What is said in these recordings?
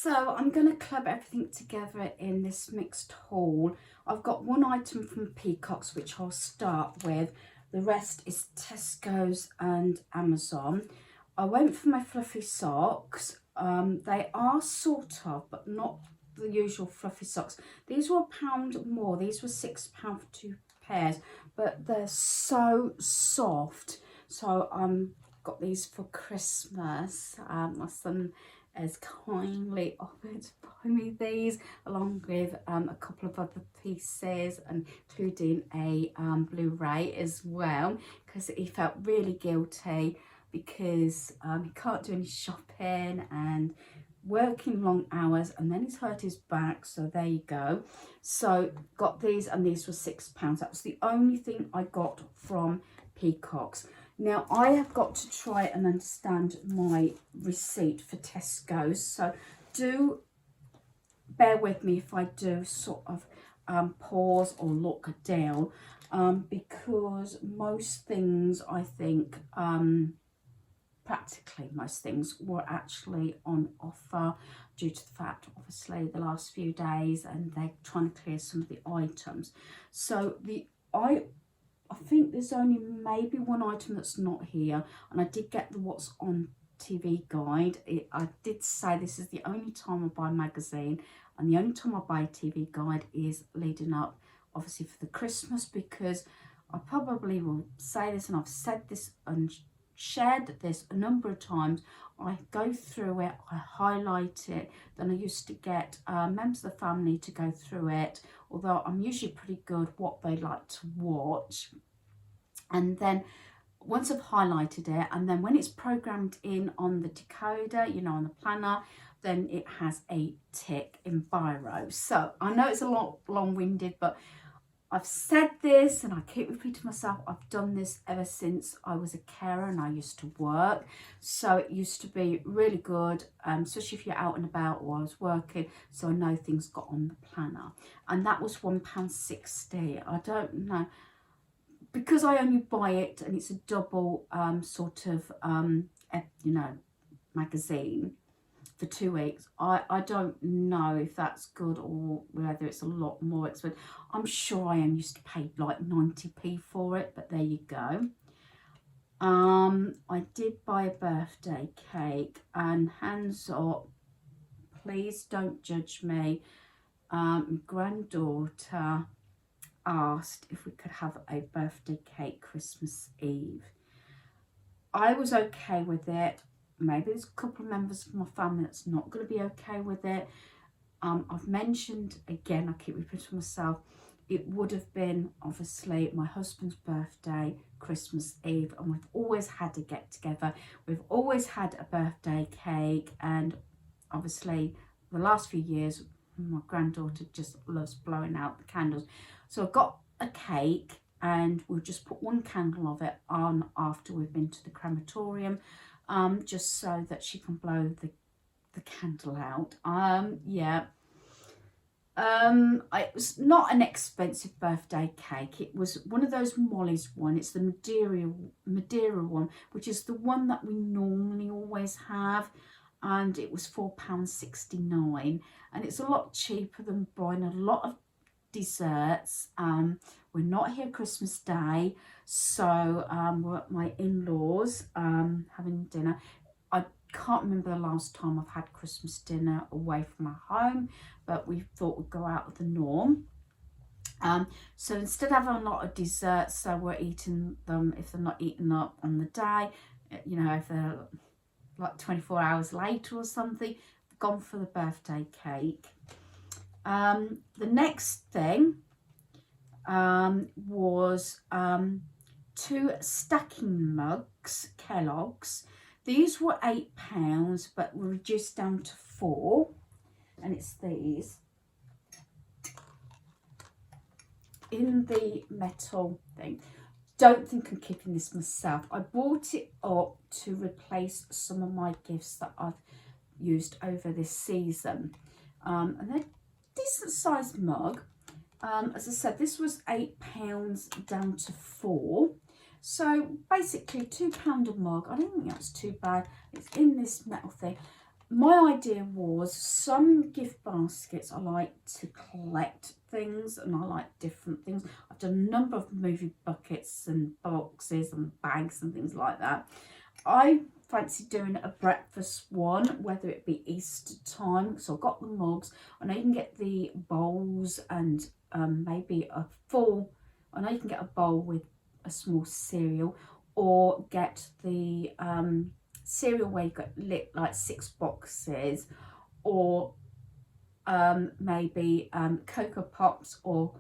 So I'm going to club everything together in this mixed haul. I've got one item from Peacock's which I'll start with. The rest is Tesco's and Amazon. I went for my fluffy socks. They are sort of, but not the usual fluffy socks. These were £1 more. These were £6 for 2 pairs, but they're so soft. So got these for Christmas. My son has kindly offered to buy me these, along with a couple of other pieces, including a Blu-ray as well, because he felt really guilty because he can't do any shopping and working long hours, and then he's hurt his back. So there you go. So got these, and these were £6. That was the only thing I got from Peacock's. Now I have got to try and understand my receipt for Tesco's, so do bear with me if I do sort of pause or look down, because most things, I think, practically most things were actually on offer due to the fact, obviously, the last few days, and they're trying to clear some of the items. So I think there's only maybe one item that's not here, and I did get the what's on TV guide. I did say this is the only time I buy a magazine, and the only time I buy a TV guide is leading up, obviously, for the Christmas, because I probably will say this, and I've said this and shared this a number of times. I go through it, I highlight it. Then I used to get members of the family to go through it, although I'm usually pretty good what they like to watch. And then once I've highlighted it, and then when it's programmed in on the decoder, you know, on the planner, then it has a tick in biro. So I know it's a lot long-winded, but I've said this and I keep repeating myself. I've done this ever since I was a carer and I used to work. So it used to be really good, especially if you're out and about, or I was working, so I know things got on the planner. And that was £1.60. I don't know, because I only buy it and it's a double sort of, you know, magazine for 2 weeks. I don't know if that's good or whether it's a lot more expensive. I'm sure I only used to pay like 90p for it, but there you go. I did buy a birthday cake, and hands up, please don't judge me. My granddaughter asked if we could have a birthday cake Christmas Eve. I was okay with it. Maybe there's a couple of members of my family that's not going to be okay with it. I've mentioned, again, I keep repeating myself, it would have been obviously my husband's birthday, Christmas Eve, and we've always had a get together. We've always had a birthday cake, and obviously the last few years my granddaughter just loves blowing out the candles. So I got a cake, and we'll just put one candle of it on after we've been to the crematorium, just so that she can blow the candle out. Yeah. It was not an expensive birthday cake. It was one of those Molly's one. It's the Madeira one, which is the one that we normally always have, and it was £4.69, and it's a lot cheaper than buying a lot of desserts. We're not here Christmas Day, so we're at my in-laws having dinner. I can't remember the last time I've had Christmas dinner away from my home, but we thought we'd go out of the norm. So instead of having a lot of desserts, so we're eating them, if they're not eaten up on the day, you know, if they're like 24 hours later or something, gone for the birthday cake. The next thing was 2 stacking mugs, Kelloggs. These were £8, but were reduced down to 4, and it's these in the metal thing. Don't think I'm keeping this myself. I bought it up to replace some of my gifts that I've used over this season, and they're decent sized mug. As I said, this was £8 down to 4. So basically £2 a mug. I don't think that's too bad. It's in this metal thing. my idea was some gift baskets, I like to collect things and I like different things. I've done a number of movie buckets and boxes and bags and things like that. I fancy doing a breakfast one, whether it be Easter time. So I've got the mugs. I know you can get the bowls and maybe a full, I know you can get a bowl with a small cereal, or get the cereal where you've got like 6 boxes, or maybe Cocoa Pops or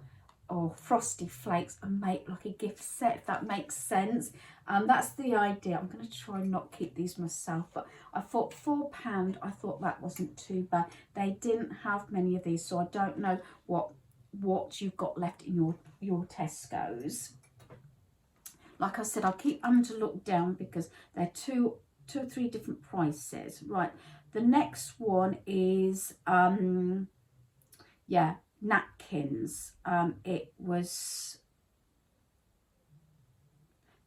Frosty Flakes, and make like a gift set, if that makes sense. That's the idea. I'm going to try and not keep these myself, but I thought £4, I thought that wasn't too bad. They didn't have many of these, so I don't know what you've got left in your Tesco's. Like I said, I'll keep having to look down because they're two or three different prices. Right, the next one is yeah, napkins. It was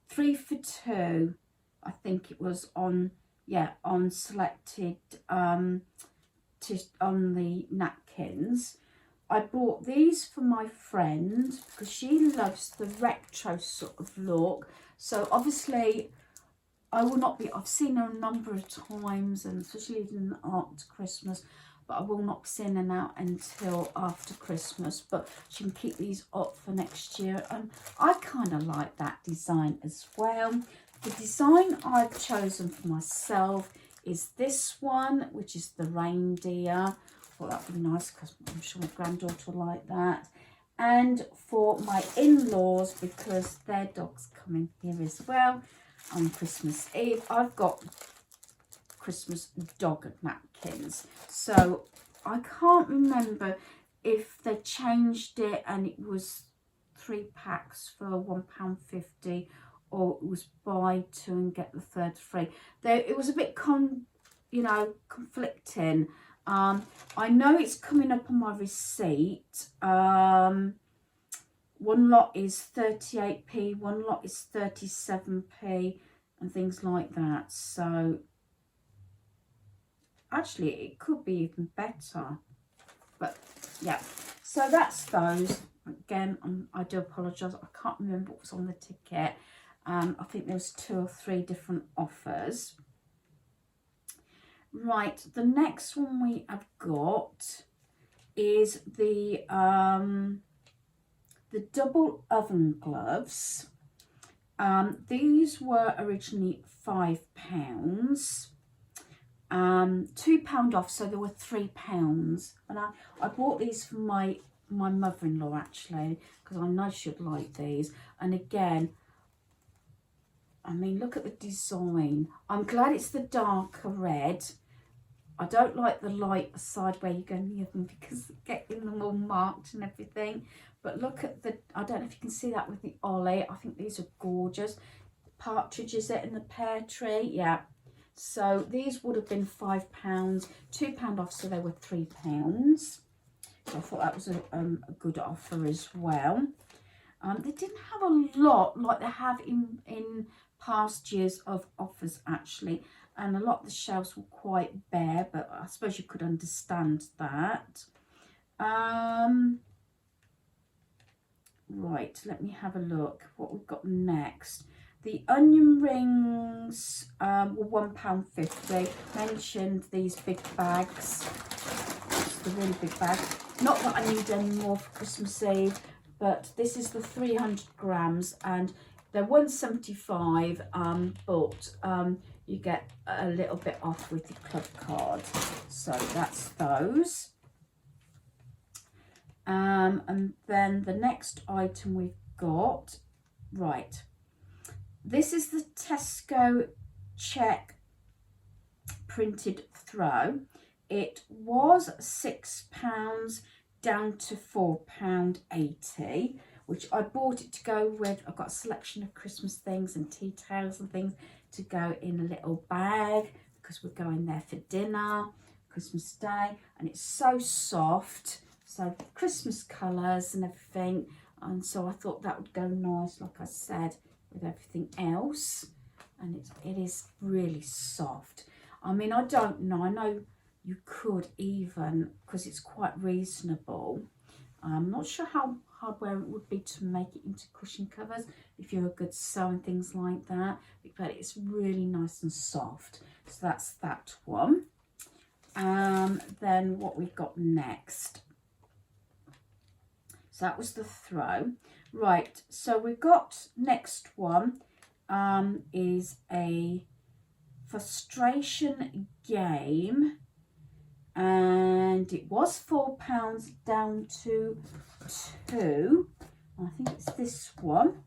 3 for 2. I think it was on, yeah, on selected on the napkins. I bought these for my friend because she loves the retro sort of look. So obviously I will not be, I've seen her a number of times, and especially leading up to Christmas, but I will not be seeing her now until after Christmas. But she can keep these up for next year, and I kind of like that design as well. The design I've chosen for myself is this one, which is the reindeer. I thought that would be nice because I'm sure my granddaughter will like that. And for my in-laws, because their dog's coming here as well on Christmas Eve, I've got Christmas dog napkins. So I can't remember if they changed it and it was 3 packs for £1.50, or it was buy 2 and get the third free. It was a bit conflicting. I know it's coming up on my receipt. One lot is 38p, one lot is 37p, and things like that. So actually it could be even better, but yeah. So that's those. Again, I do apologise, I can't remember what was on the ticket. I think there was 2 or 3 different offers. Right, the next one we have got is the double oven gloves. These were originally £5, £2 off, so they were £3. And I bought these for my mother-in-law actually, because I know she'd like these. And again, I mean, look at the design. I'm glad it's the darker red. I don't like the light side where you go near them because getting them all marked and everything. But look at the, I don't know if you can see that with the ollie. I think these are gorgeous. Partridge, is it, in the pear tree? Yeah. So these would have been £5, £2 off, so they were £3. So I thought that was a good offer as well. They didn't have a lot like they have in past years of offers actually, and a lot of the shelves were quite bare, but I suppose you could understand that. Right, let me have a look what we've got next. The onion rings were £1.50. Mentioned these big bags. It's the really big bag. Not that I need any more for Christmas Eve, but this is the 300 grams and they're £1.75, but you get a little bit off with your club card. So that's those. And then the next item we've got, right, this is the Tesco check printed throw. It was £6 down to £4.80, which I bought it to go with. I've got a selection of Christmas things and tea towels and things to go in a little bag because we're going there for dinner Christmas Day, and it's so soft. So Christmas colours and everything, and so I thought that would go nice, like I said, with everything else. And it is really soft. I mean, I don't know. I know you could even, because it's quite reasonable, I'm not sure how hardware it would be to make it into cushion covers if you're a good sew and things like that, but it's really nice and soft. So that's that one. Then what we've got next, so that was the throw. Right, so we've got next one is a frustration game, and it was £4 down to £2. I think it's this one.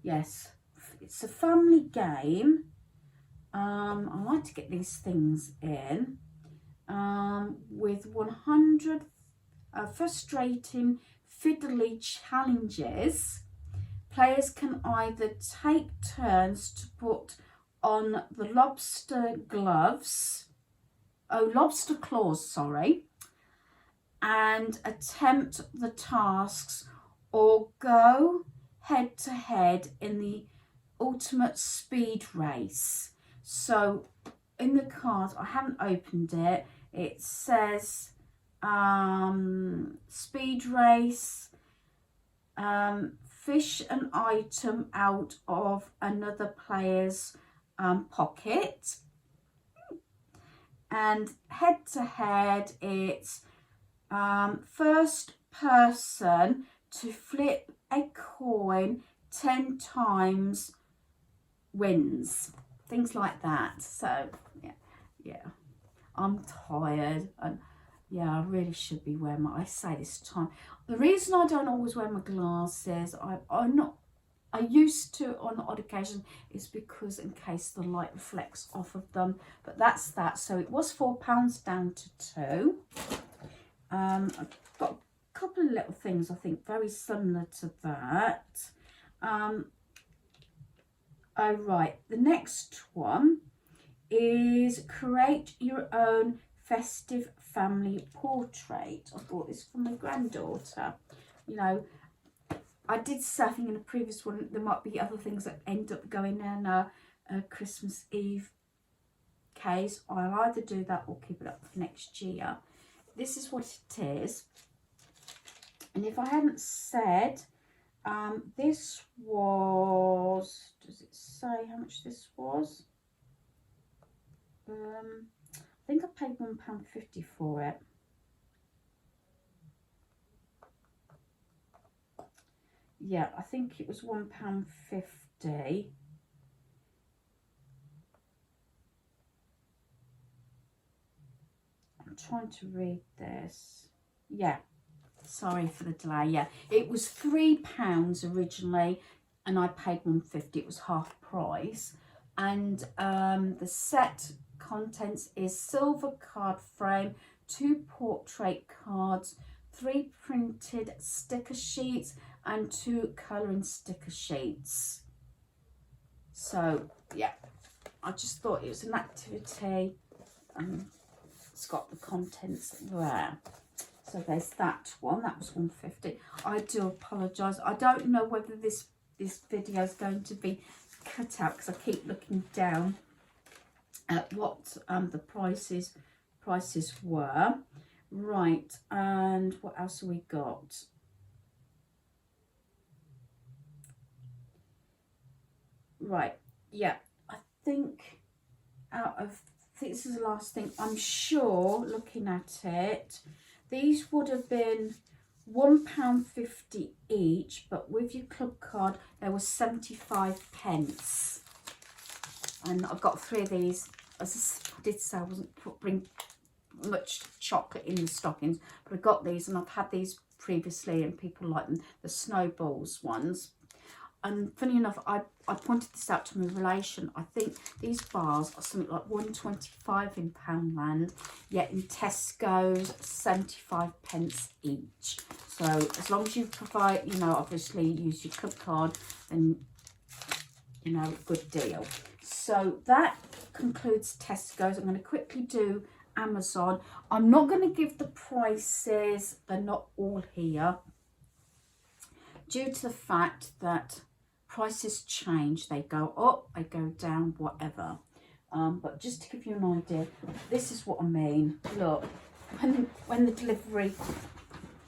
Yes, it's a family game. I like to get these things in with 100 frustrating fiddly challenges. Players can either take turns to put on the lobster claws, sorry, and attempt the tasks, or go head to head in the ultimate speed race. So in the card, I haven't opened it, it says speed race, fish an item out of another player's pocket, and head to head it's first person to flip a coin 10 times wins, things like that. So yeah, I'm tired, and yeah, I really should be wearing my, I say this time, the reason I don't always wear my glasses, I used to on odd occasion, is because in case the light reflects off of them. But that's that. So it was £4 down to £2. I've got a couple of little things I think very similar to that. Oh right, the next one is create your own festive family portrait. I bought this for my granddaughter. You know, I did say, I think in a previous one, there might be other things that end up going in a Christmas Eve case. I'll either do that or keep it up for next year. This is what it is. And if I hadn't said, this was, does it say how much this was? I think I paid £1.50 for it. Yeah, I think it was £1.50. I'm trying to read this. Yeah, sorry for the delay. Yeah, it was £3 originally, and I paid £1.50. It was half price. And the set contents is silver card frame, 2 portrait cards, 3 printed sticker sheets, and 2 colouring sticker sheets. So yeah, I just thought it was an activity, and it's got the contents there. So there's that one. That was £1.50. I do apologise. I don't know whether this video is going to be cut out, because I keep looking down at what the prices were. Right, and what else have we got? Right, yeah, I think this is the last thing. I'm sure, looking at it, these would have been £1.50 each, but with your club card, there was 75 pence. And I've got 3 of these. As I did say, I wasn't bring much chocolate in the stockings, but I got these, and I've had these previously, and people like them, the snowballs ones. And funny enough, I pointed this out to my relation. I think these bars are something like £1.25 in Poundland, yet in Tesco's 75 pence each. So as long as you provide, you know, obviously use your club card, then, you know, good deal. So that concludes Tesco's. I'm going to quickly do Amazon. I'm not going to give the prices, they're not all here, due to the fact that prices change. They go up, they go down, whatever. But just to give you an idea, this is what I mean. Look, when the delivery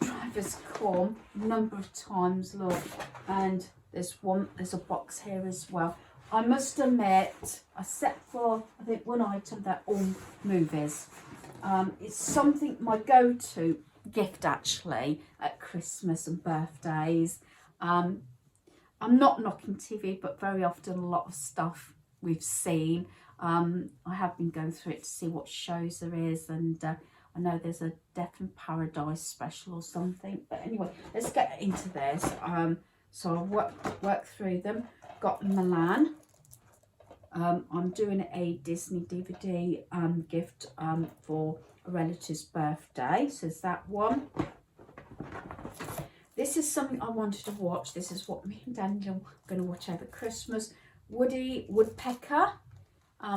drivers come, a number of times, look, and there's a box here as well. I must admit, except for I think one item, they're all movies. It's something, my go-to gift actually at Christmas and birthdays. I'm not knocking TV, but very often a lot of stuff we've seen. I have been going through it to see what shows there is, and I know there's a Death in Paradise special or something. But anyway, let's get into this. So I'll work through them. Got Milan. I'm doing a Disney DVD gift for a relative's birthday. So there's that one. This is something I wanted to watch. This is what me and Daniel are going to watch over Christmas. Woody Woodpecker.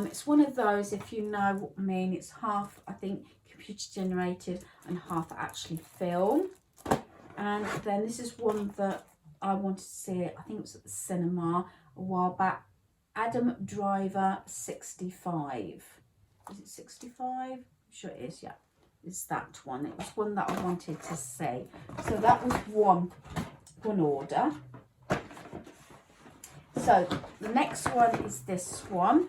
It's one of those, if you know what I mean, it's half, I think, computer generated and half actually film. And then this is one that I wanted to see, I think it was at the cinema a while back. Adam Driver 65. Is it 65? I'm sure it is, yeah. It's that one. It was one that I wanted to see. So that was one order. So the next one is this one.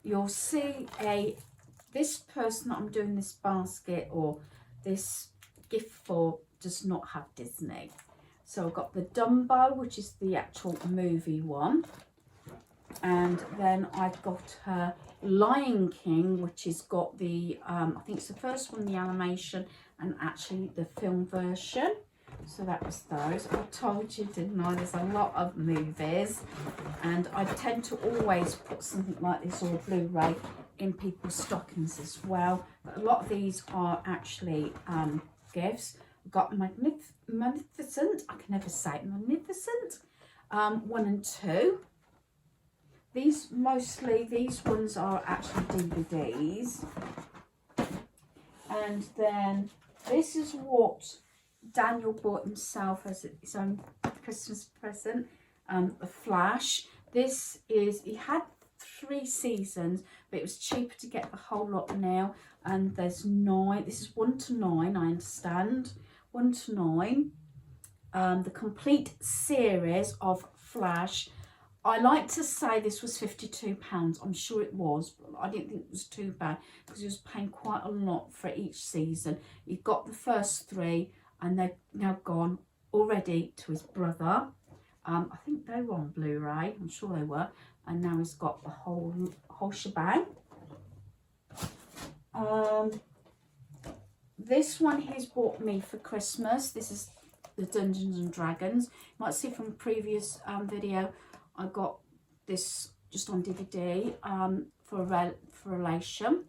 You'll see this person that I'm doing this basket or this gift for does not have Disney. So I've got the Dumbo, which is the actual movie one. And then I've got her Lion King, which has got the, I think it's the first one, the animation, and actually the film version. So that was those. I told you, didn't I? There's a lot of movies. And I tend to always put something like this or Blu-ray in people's stockings as well. But a lot of these are actually gifts. I've got Magnificent. I can never say it. Magnificent. 1 and 2. These ones are actually DVDs. And then this is what Daniel bought himself as his own Christmas present, The Flash. This is, he had 3 seasons, but it was cheaper to get the whole lot now. And there's 9, this is 1 to 9, I understand. 1 to 9. The complete series of Flash. I like to say this was £52. I'm sure it was, but I didn't think it was too bad because he was paying quite a lot for each season. He got the first 3 and they've now gone already to his brother. I think they were on Blu-ray, I'm sure they were. And now he's got the whole shebang. This one he's bought me for Christmas. This is the Dungeons and Dragons. You might see from a previous video, I got this just on DVD for a relation,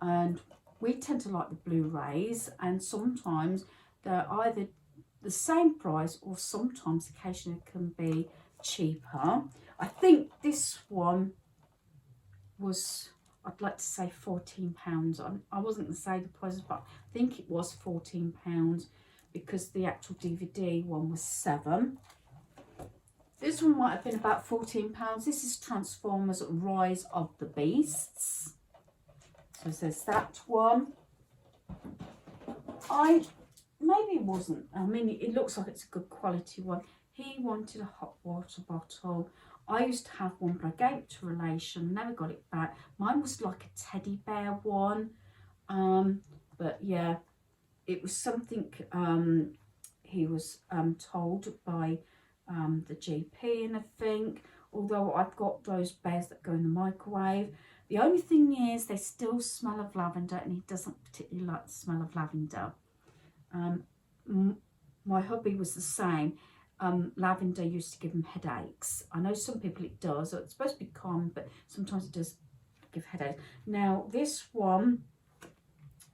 and we tend to like the Blu-rays, and sometimes they're either the same price or sometimes occasionally can be cheaper. I think this one was, I'd like to say £14. I wasn't going to say the prices, but I think it was £14 because the actual DVD one was 7. This one might have been about £14. This is Transformers Rise of the Beasts. So there's that one. Maybe it wasn't. I mean, it looks like it's a good quality one. He wanted a hot water bottle. I used to have one, but I gave it to a relation. Never got it back. Mine was like a teddy bear one. But yeah, it was something he was told by the GP, and I think, although I've got those bears that go in the microwave, the only thing is they still smell of lavender, and he doesn't particularly like the smell of lavender. My hubby was the same. Lavender used to give him headaches. I know some people it does, so it's supposed to be calm, but sometimes it does give headaches. Now this one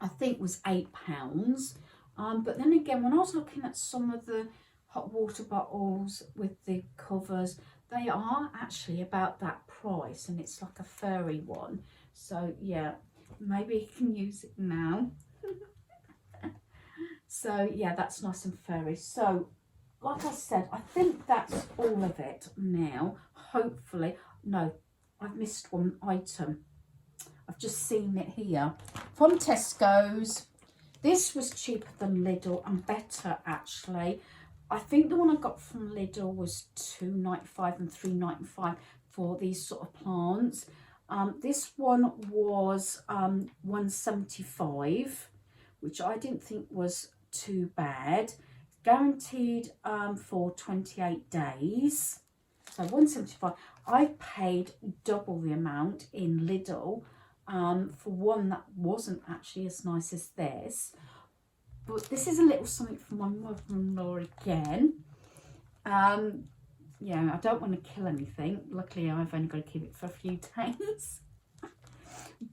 I think was £8, but then again, when I was looking at some of the hot water bottles with the covers, they are actually about that price, and it's like a furry one. So yeah, maybe you can use it now. So yeah, that's nice and furry. So like I said, I think that's all of it now. Hopefully, no, I've missed one item. I've just seen it here from Tesco's. This was cheaper than Lidl and better actually. I think the one I got from Lidl was £2.95 and £3.95 for these sort of plants. This one was £1.75, which I didn't think was too bad. Guaranteed for 28 days. So £1.75. I paid double the amount in Lidl for one that wasn't actually as nice as this. But this is a little something for my mother-in-law again. Yeah, I don't want to kill anything. Luckily, I've only got to keep it for a few days.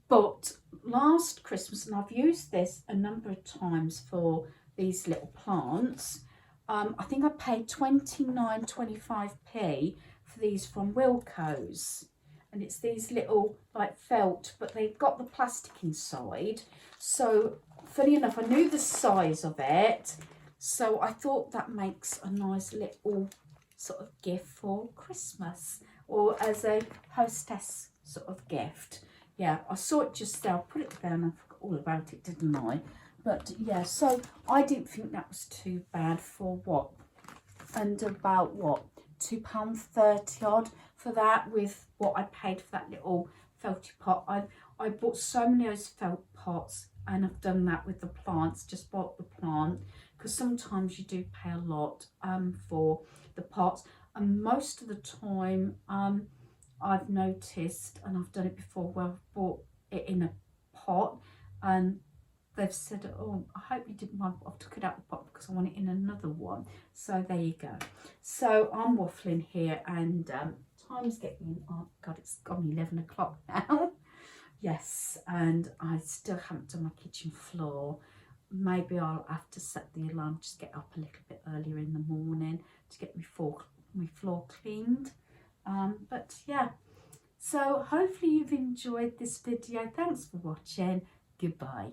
But last Christmas, and I've used this a number of times for these little plants, I think I paid 29.25p for these from Wilko's. And it's these little like felt, but they've got the plastic inside. So funny enough, I knew the size of it, so I thought that makes a nice little sort of gift for Christmas, or as a hostess sort of gift. Yeah, I saw it just there. I put it down. I forgot all about it, didn't I? But yeah, so I didn't think that was too bad for what? And about what? £2.30 odd for that, with what I paid for that little felty pot. I bought so many of those felt pots, and I've done that with the plants, just bought the plant, because sometimes you do pay a lot for the pots, and most of the time I've noticed, and I've done it before, where I've bought it in a pot and they've said, oh, I hope you didn't mind, I took it out of the pot because I want it in another one. So there you go. So I'm waffling here, and time's getting, oh God, it's gone 11 o'clock now. Yes, and I still haven't done my kitchen floor. Maybe I'll have to set the alarm, just get up a little bit earlier in the morning to get my floor cleaned. But yeah, so hopefully you've enjoyed this video. Thanks for watching. Goodbye.